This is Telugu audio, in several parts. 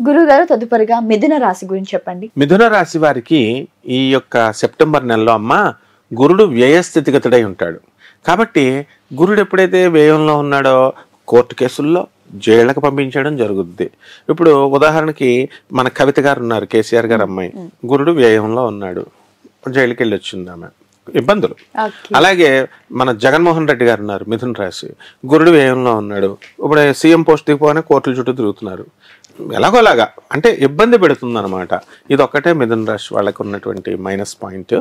గురుగారు తదుపరిగా మిథున రాశి గురించి చెప్పండి. మిథున రాశి వారికి ఈ యొక్క సెప్టెంబర్ నెలలో అమ్మ గురుడు వ్యయస్థితిగతుడై ఉంటాడు. కాబట్టి గురుడు ఎప్పుడైతే వ్యయంలో ఉన్నాడో కోర్టు కేసుల్లో జైళ్ళకు పంపించడం జరుగుద్ది. ఇప్పుడు ఉదాహరణకి మన కవిత గారు ఉన్నారు, కేసీఆర్ గారు అమ్మాయి, గురుడు వ్యయంలో ఉన్నాడు, జైలుకి వెళ్ళి వచ్చింది ఆమె, ఇబ్బందులు. అలాగే మన జగన్మోహన్ రెడ్డి గారు ఉన్నారు, మిథున రాశి, గురుడు వ్యయంలో ఉన్నాడు, ఇప్పుడు సీఎం పోస్ట్కి పోగానే కోర్టుల చుట్టూ తిరుగుతున్నారు. ఎలాగోలాగా అంటే ఇబ్బంది పెడుతుంది అనమాట. ఇది ఒక్కటే మిథున రాశి వాళ్ళకు ఉన్నటువంటి మైనస్ పాయింట్.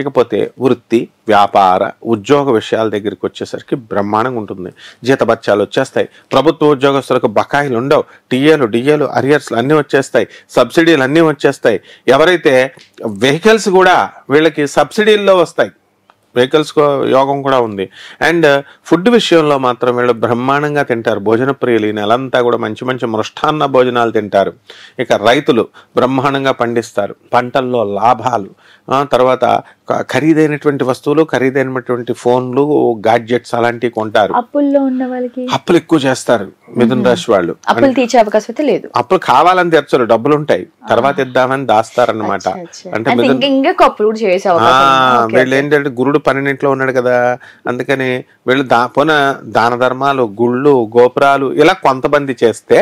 ఇకపోతే వృత్తి, వ్యాపార, ఉద్యోగ విషయాల దగ్గరికి వచ్చేసరికి బ్రహ్మాండంగా ఉంటుంది. జీతభత్యాలు వచ్చేస్తాయి, ప్రభుత్వ ఉద్యోగస్తులకు బకాయిలు ఉండవు, టీఏలు డిఏలు అరియర్స్లు అన్నీ వచ్చేస్తాయి, సబ్సిడీలు అన్నీ వచ్చేస్తాయి. ఎవరైతే వెహికల్స్ కూడా వీళ్ళకి సబ్సిడీల్లో వస్తాయి, వెహికల్స్ యోగం కూడా ఉంది. అండ్ ఫుడ్ విషయంలో మాత్రం వీళ్ళు బ్రహ్మాండంగా తింటారు, భోజన ప్రియులు. ఈ నెలంతా కూడా మంచి మంచి మృష్టాన్న భోజనాలు తింటారు. ఇక రైతులు బ్రహ్మాండంగా పండిస్తారు, పంటల్లో లాభాలు, తర్వాత ఖరీదైనటువంటి వస్తువులు, ఖరీదైనటువంటి ఫోన్లు, గాడ్జెట్స్ అలాంటివి కొంటారు. అప్పుల్లో ఉన్న వాళ్ళకి అప్పులు ఎక్కువ చేస్తారు మిథున రాశి వాళ్ళు. అప్పులు తీర్చే అవకాశం అయితే లేదు, అప్పులు కావాలని తెచ్చరు, డబ్బులు ఉంటాయి, తర్వాత ఇద్దామని దాస్తారనమాట. అంటే వీళ్ళు ఏంటంటే గురుడు 12 ఉన్నాడు కదా, అందుకని వీళ్ళు దాన ధర్మాలు, గుళ్ళు, గోపురాలు ఇలా కొంతమంది చేస్తే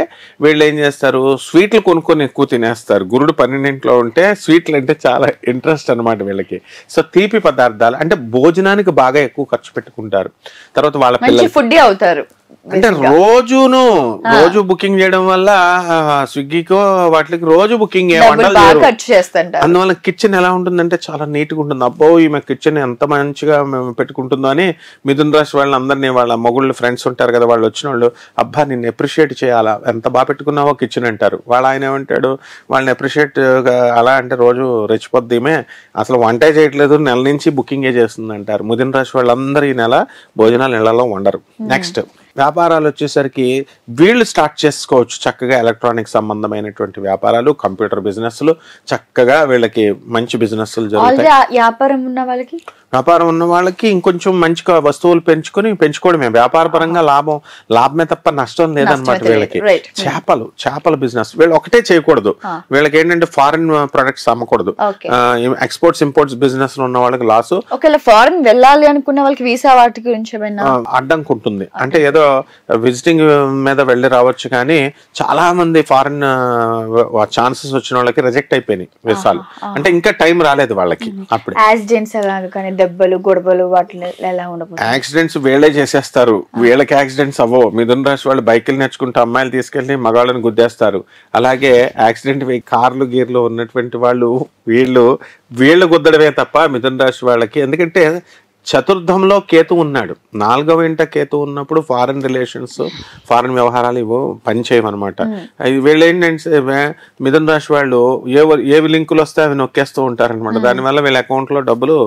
వీళ్ళు ఏం చేస్తారు, స్వీట్లు కొనుక్కొని ఎక్కువ తినేస్తారు. గురుడు 12 ఉంటే స్వీట్లు అంటే చాలా ఇంట్రెస్ట్ అనమాట వీళ్ళకి. సో తీపి పదార్థాలు అంటే భోజనానికి బాగా ఎక్కువ ఖర్చు పెట్టుకుంటారు. తర్వాత వాళ్ళ పిల్లలు ఫుడ్ అవుతారు. అంటే రోజు బుకింగ్ చేయడం వల్ల స్విగ్గీకో వాటికి రోజు బుకింగ్ అందువల్ల కిచెన్ ఎలా ఉంటుందంటే చాలా నీట్ గా ఉంటుంది. అబ్బో ఈమె కిచెన్ ఎంత మంచిగా మేము పెట్టుకుంటుందో అని మిథున రాశి వాళ్ళందరినీ, వాళ్ళ మొగుళ్ళు ఫ్రెండ్స్ ఉంటారు కదా, వాళ్ళు వచ్చిన వాళ్ళు, అబ్బా నిన్ను అప్రిషియేట్ చేయాలా, ఎంత బాగా పెట్టుకున్నావో కిచెన్ అంటారు. వాళ్ళ ఆయన ఏమంటాడు, వాళ్ళని అప్రిషియేట్ అలా అంటే రోజు రెచ్చిపోద్దిమే, అసలు వంటే చేయట్లేదు, నెల నుంచి బుకింగే చేస్తుంది అంటారు. మిథున రాశి వాళ్ళందరూ ఈ నెల భోజనాలు ఇళ్లలో వండరు. నెక్స్ట్ వ్యాపారాలు వచ్చేసరికి వీళ్ళు స్టార్ట్ చేసుకోవచ్చు చక్కగా, ఎలక్ట్రానిక్ సంబంధమైనటువంటి వ్యాపారాలు, కంప్యూటర్ బిజినెస్లు, చక్కగా వీళ్ళకి మంచి బిజినెస్లు జరుగుతాయి. వ్యాపారం ఉన్న వాళ్ళకి ఇంకొంచెం మంచిగా వస్తువులు పెంచుకోవడమే వ్యాపార పరంగా లాభమే తప్ప నష్టం లేదనమాట వీళ్ళకి. చేపల బిజినెస్ వీళ్ళు ఒకటే చేయకూడదు, వీళ్ళకి ఏంటంటే ఫారిన్ ప్రొడక్ట్స్ అమ్మకూడదు. ఎక్స్పోర్ట్స్ ఇంపోర్ట్స్ బిజినెస్ ఉన్న వాళ్ళకి లాసు. ఫారిన్ వెళ్ళాలి అనుకున్న వాళ్ళకి వీసా వాటి గురించి అడ్డంకి ఉంటుంది. అంటే ఏదో విజిటింగ్ మీద వెళ్ళి రావచ్చు, కానీ చాలా మంది ఫారిన్ ఛాన్సెస్ వచ్చిన వాళ్ళకి రిజెక్ట్ అయిపోయినాయి వీసాలు. అంటే ఇంకా టైం రాలేదు వాళ్ళకి. అప్పుడు దెబ్బలు, గొడవలు, వాటిలో ఎలా ఉండదు. యాక్సిడెంట్స్ వీళ్ళే చేసేస్తారు, వీళ్ళకి యాక్సిడెంట్స్ అవ్వవు. మిథున రాశి వాళ్ళు బైకులు నేర్చుకుంటూ అమ్మాయిలు తీసుకెళ్లి మగవాళ్ళని గుద్దేస్తారు. అలాగే యాక్సిడెంట్ కార్లు గీర్లు ఉన్నటువంటి వాళ్ళు వీళ్ళు గుద్దడమే తప్ప మిథున రాశి వాళ్ళకి. ఎందుకంటే చతుర్థంలో కేతు ఉన్నాడు, 4వ ఇంట కేతు ఉన్నప్పుడు ఫారిన్ రిలేషన్స్, ఫారిన్ వ్యవహారాలు ఇవో పనిచేయమన్నమాట. వీళ్ళు ఏంటంటే మిథున రాశి వాళ్ళు ఏవి లింకులు వస్తే అవి నొక్కేస్తూ ఉంటారనమాట. దానివల్ల వీళ్ళ అకౌంట్ లో డబ్బులు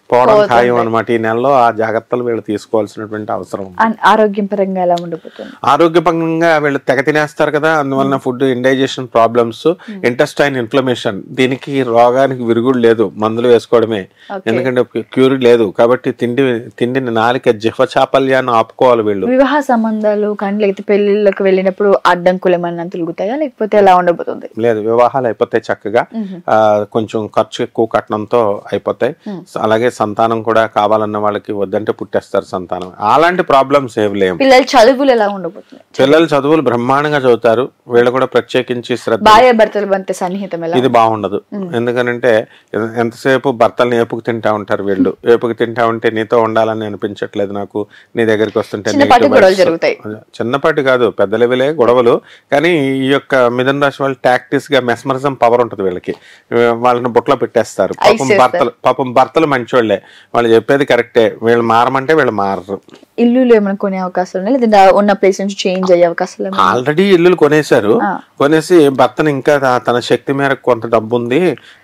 పోవడం ఖాయం అనమాట. ఈ నెలలో ఆ జాగ్రత్తలు వీళ్ళు తీసుకోవాల్సినటువంటి అవసరం. ఆరోగ్యపరంగా ఎలా ఉండబోతుంది? ఆరోగ్యపరంగా వీళ్ళు తెగ తినేస్తారు కదా, అందువల్ల food indigestion problems, intestine inflammation, దీనికి రోగానికి విరుగుడు లేదు, మందులు వేసుకోవడమే. ఎందుకంటే క్యూర్ లేదు కాబట్టి తిండిని నాలిక జిహ్వ చాపల్యాన్ని ఆపుకోవాలి వీళ్ళు. వివాహ సంబంధాలు కానీ లేకపోతే పెళ్లిళ్ళకి వెళ్ళినప్పుడు అడ్డంకులు ఏమన్నా తిరుగుతాయా, లేకపోతే ఎలా ఉండబోతుంది? లేదు, వివాహాలు అయిపోతాయి చక్కగా, కొంచెం ఖర్చు ఎక్కువ కట్నంతో అయిపోతాయి. అలాగే సంతానం కూడా కావాలన్న వాళ్ళకి వద్దంటే పుట్టేస్తారు సంతానం. అలాంటి ప్రాబ్లమ్స్ ఏమి లేవు. పిల్లల చదువులు ఎలా ఉండబోతుంది? పిల్లల చదువులు బ్రహ్మాండంగా చదువుతారు. వీళ్ళు కూడా ప్రత్యేకించి శ్రద్ధ. భార్య భర్తలు మధ్య సన్నిహితం ఇది బాగుండదు. ఎందుకనంటే ఎంతసేపు భర్తల్ని ఏపుకు తింటా ఉంటారు వీళ్ళు. ఏపుకు తింటా ఉంటే నీతో ఉండాలని అనిపించట్లేదు నాకు, నీ దగ్గరికి వస్తుంటే చిన్నపాటి కాదు పెద్ద లెవెలే గొడవలు. కానీ ఈ యొక్క మిథున రాశి వాళ్ళు టాక్టిక్స్ గా మెస్మరిజం పవర్ ఉంటుంది వీళ్ళకి, వాళ్ళని బుట్లో పెట్టేస్తారు. పాపం భర్తలు మంచోళ్లే, వాళ్ళు చెప్పేది కరెక్టే, వీళ్ళు మారమంటే వీళ్ళు మారరు. ఇల్లులు ఏమైనా కొనే అవకాశాలు ఉన్నాయి, లేదా ఉన్న ప్లేస్ నుంచి చేంజ్ అయ్యే అవకాశాలు? ఆల్రెడీ ఇల్లులు కొనేశారు, కొనేసి భర్తను ఇంకా తన శక్తి మేరకు కొంత డబ్బు ఉంది,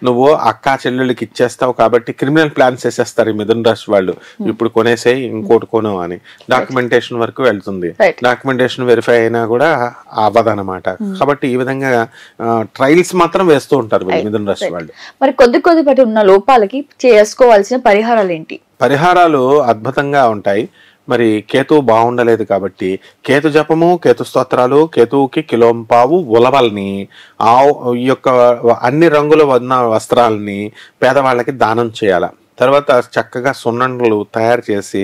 నువ్వు అక్కా చెల్లెళ్ళకి ఇచ్చేస్తావు కాబట్టి క్రిమినల్ ప్లాన్స్ వేసేస్తారు ఈ మిథున రాశి వాళ్ళు. ఇప్పుడు కొనేసే ఇంకోటి కొను అని డాక్యుమెంటేషన్ వరకు వెళ్తుంది. డాక్యుమెంటేషన్ వెరిఫై అయినా కూడా అవ్వదన్నమాట. కాబట్టి ఈ విధంగా ట్రయల్స్ మాత్రం వేస్తూ ఉంటారు మిథున రాశి వాళ్ళు. మరి కొద్దిపాటి ఉన్న లోపాలకి చేసుకోవాల్సిన పరిహారాలు ఏంటి? పరిహారాలు అద్భుతంగా ఉంటాయి. మరి కేతువు బాగుండలేదు కాబట్టి కేతు జపము, కేతు స్తోత్రాలు, కేతువుకి కిలోంపావు ఉలవల్ని, ఈ యొక్క అన్ని రంగుల ఉన్న వస్త్రాలని పేదవాళ్ళకి దానం చేయాలి. తర్వాత చక్కగా సున్నుండలు తయారు చేసి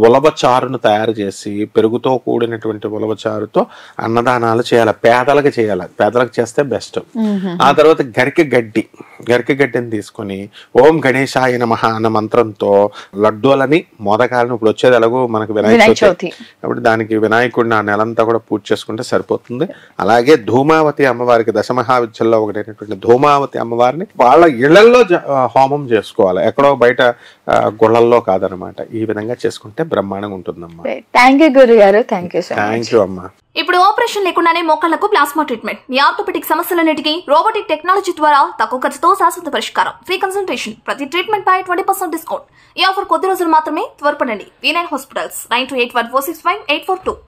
ఉలవచారును తయారు చేసి పెరుగుతో కూడినటువంటి ఉలవచారుతో అన్నదానాలు చేయాలి. పేదలకు చేయాలి, పేదలకు చేస్తే బెస్ట్. ఆ తర్వాత గరికె గడ్డిని తీసుకొని ఓం గణేశాయ నమః అన్న మంత్రంతో లడ్డూలని, మోదకాలను, ఇప్పుడు వచ్చేది ఎలాగో మనకు వినాయక చవితి కాబట్టి దానికి వినాయకుడిని ఆ నెలంతా కూడా పూజ చేసుకుంటే సరిపోతుంది. అలాగే ధూమావతి అమ్మవారికి దశమహావిద్యల్లో ఒకటైనటువంటి ధూమావతి అమ్మవారిని వాళ్ళ ఇళ్లలో హోమం చేసుకోవాలి, ఎక్కడో బయట గుళ్ళల్లో కాదనమాట. ఈ విధంగా చేసుకుంటే బ్రహ్మాండంగా ఉంటుందమ్మా. థ్యాంక్ యూ గురుగారు. థ్యాంక్ యూ అమ్మా. ఇప్పుడు ఆపరేషన్ లేకుండానే మోకాళ్లకు ప్లాస్మా ట్రీట్మెంట్, మీ ఆర్థోపెడిక్ సమస్యలన్నిటికీ రోబోటిక్ టెక్నాలజీ ద్వారా తక్కువ ఖర్చుతో శాశ్వత పరిష్కారం, ఫ్రీ కన్సల్టేషన్, ప్రతి ట్రీట్మెంట్ పై 20% డిస్కౌంట్. ఈ ఆఫర్ కొద్ది రోజులు మాత్రమే, త్వరపడండి. V9 hospitals 9281465842.